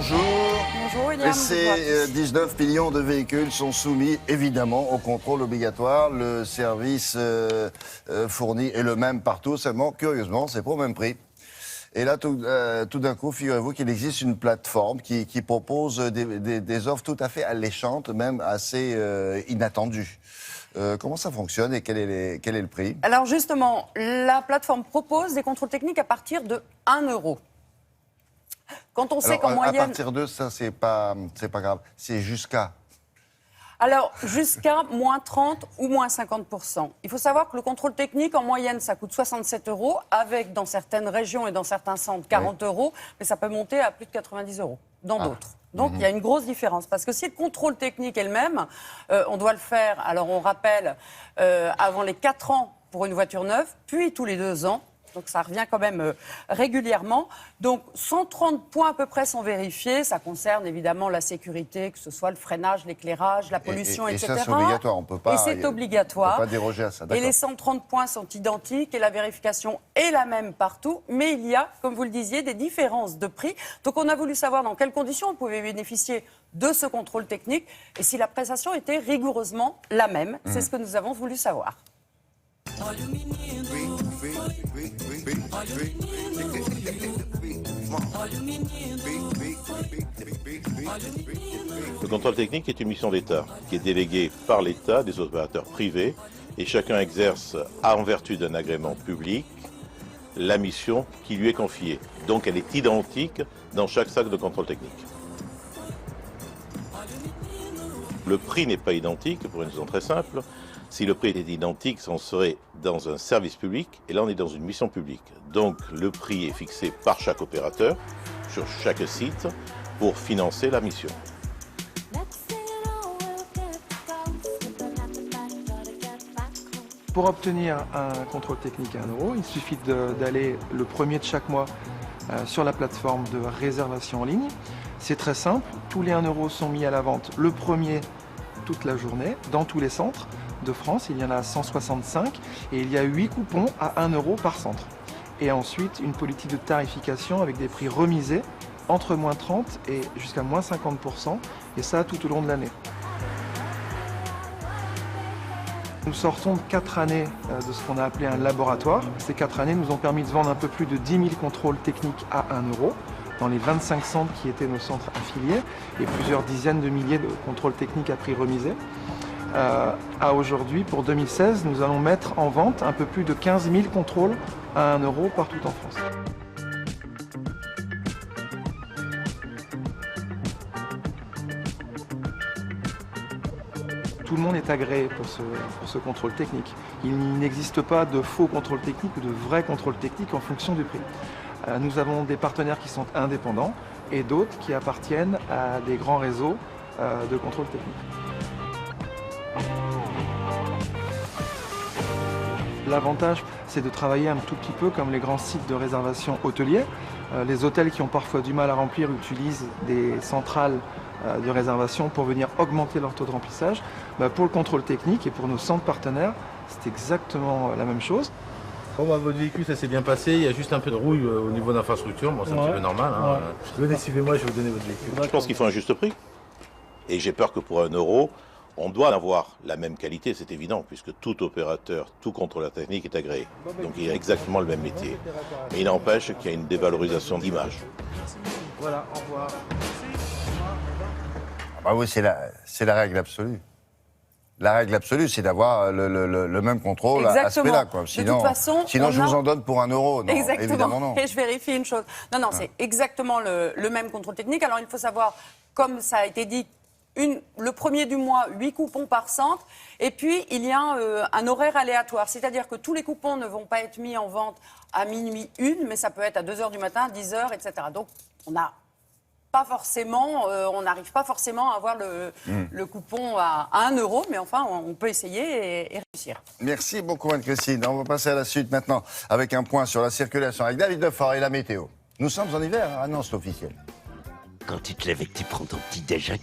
bonjour. Bonjour William. Et ces 19 millions de véhicules sont soumis évidemment au contrôle obligatoire. Le service fourni est le même partout, seulement curieusement, c'est pas au même prix. Et là, tout d'un coup, figurez-vous qu'il existe une plateforme qui propose des offres tout à fait alléchantes, même assez inattendues. Comment ça fonctionne et quel est le prix? Alors justement, la plateforme propose des contrôles techniques à partir de 1 euro. Quand on sait qu'en moyenne... À partir de ça, c'est pas grave. C'est jusqu'à... Alors, jusqu'à moins 30 ou moins 50%. Il faut savoir que le contrôle technique, en moyenne, ça coûte 67 €, avec, dans certaines régions et dans certains centres, 40 €, mais ça peut monter à plus de 90 € dans d'autres. Donc, il y a une grosse différence. Parce que si le contrôle technique est le même, on doit le faire, alors on rappelle, avant les 4 ans pour une voiture neuve, puis tous les 2 ans. Donc ça revient quand même régulièrement. Donc 130 points à peu près sont vérifiés. Ça concerne évidemment la sécurité, que ce soit le freinage, l'éclairage, la pollution, etc. Et ça, c'est obligatoire. On peut pas, et c'est obligatoire. On peut pas déroger à ça. Et les 130 points sont identiques et la vérification est la même partout. Mais il y a, comme vous le disiez, des différences de prix. Donc on a voulu savoir dans quelles conditions on pouvait bénéficier de ce contrôle technique et si la prestation était rigoureusement la même. C'est ce que nous avons voulu savoir. Le contrôle technique est une mission d'État qui est déléguée par l'État des opérateurs privés et chacun exerce, en vertu d'un agrément public, la mission qui lui est confiée. Donc elle est identique dans chaque sac de contrôle technique. Le prix n'est pas identique pour une raison très simple. Si le prix était identique, on serait dans un service public et là on est dans une mission publique. Donc le prix est fixé par chaque opérateur sur chaque site pour financer la mission. Pour obtenir un contrôle technique à 1 euro, il suffit d'aller le premier de chaque mois sur la plateforme de réservation en ligne. C'est très simple, tous les 1 euro sont mis à la vente le premier toute la journée dans tous les centres de France. Il y en a 165 et il y a 8 coupons à 1 euro par centre. Et ensuite, une politique de tarification avec des prix remisés entre moins 30 et jusqu'à moins 50%, et ça tout au long de l'année. Nous sortons de 4 années de ce qu'on a appelé un laboratoire. Ces 4 années nous ont permis de vendre un peu plus de 10 000 contrôles techniques à 1 euro dans les 25 centres qui étaient nos centres affiliés et plusieurs dizaines de milliers de contrôles techniques à prix remisé. À aujourd'hui, pour 2016, nous allons mettre en vente un peu plus de 15 000 contrôles à 1 euro partout en France. Tout le monde est agréé pour ce contrôle technique. Il n'existe pas de faux contrôle technique ou de vrai contrôle technique en fonction du prix. Nous avons des partenaires qui sont indépendants et d'autres qui appartiennent à des grands réseaux de contrôle technique. L'avantage, c'est de travailler un tout petit peu comme les grands sites de réservation hôteliers. Les hôtels qui ont parfois du mal à remplir utilisent des centrales de réservation pour venir augmenter leur taux de remplissage. Pour le contrôle technique et pour nos centres partenaires, c'est exactement la même chose. Bon, votre véhicule, ça s'est bien passé. Il y a juste un peu de rouille au niveau de l'infrastructure. Bon, c'est un petit peu normal. Hein. Venez, suivez-moi, je vais vous donner votre véhicule. Je pense qu'il faut un juste prix. Et j'ai peur que pour 1 euro, on doit avoir la même qualité, c'est évident, puisque tout opérateur, tout contrôleur technique est agréé. Donc il a exactement le même métier. Mais il n'empêche qu'il y a une dévalorisation d'image. Voilà, au revoir. Ah bah oui, c'est la règle absolue. La règle absolue, c'est d'avoir le même contrôle à ce prix-là. Sinon, de toute façon, sinon je vous en donne pour 1 euro. Non, évidemment non. Et je vérifie une chose. Non, c'est exactement le même contrôle technique. Alors il faut savoir, comme ça a été dit, le premier du mois, 8 coupons par centre. Et puis, il y a un horaire aléatoire. C'est-à-dire que tous les coupons ne vont pas être mis en vente à minuit 1, mais ça peut être à 2 h du matin, 10 h, etc. Donc, on n'arrive pas forcément à avoir le coupon à 1 euro, mais enfin, on peut essayer et réussir. Merci beaucoup, Anne-Christine. On va passer à la suite maintenant avec un point sur la circulation avec David Lefort et la météo. Nous sommes en hiver, hein? Ah non, c'est officiel. Quand tu te lèves et que tu prends ton petit déj à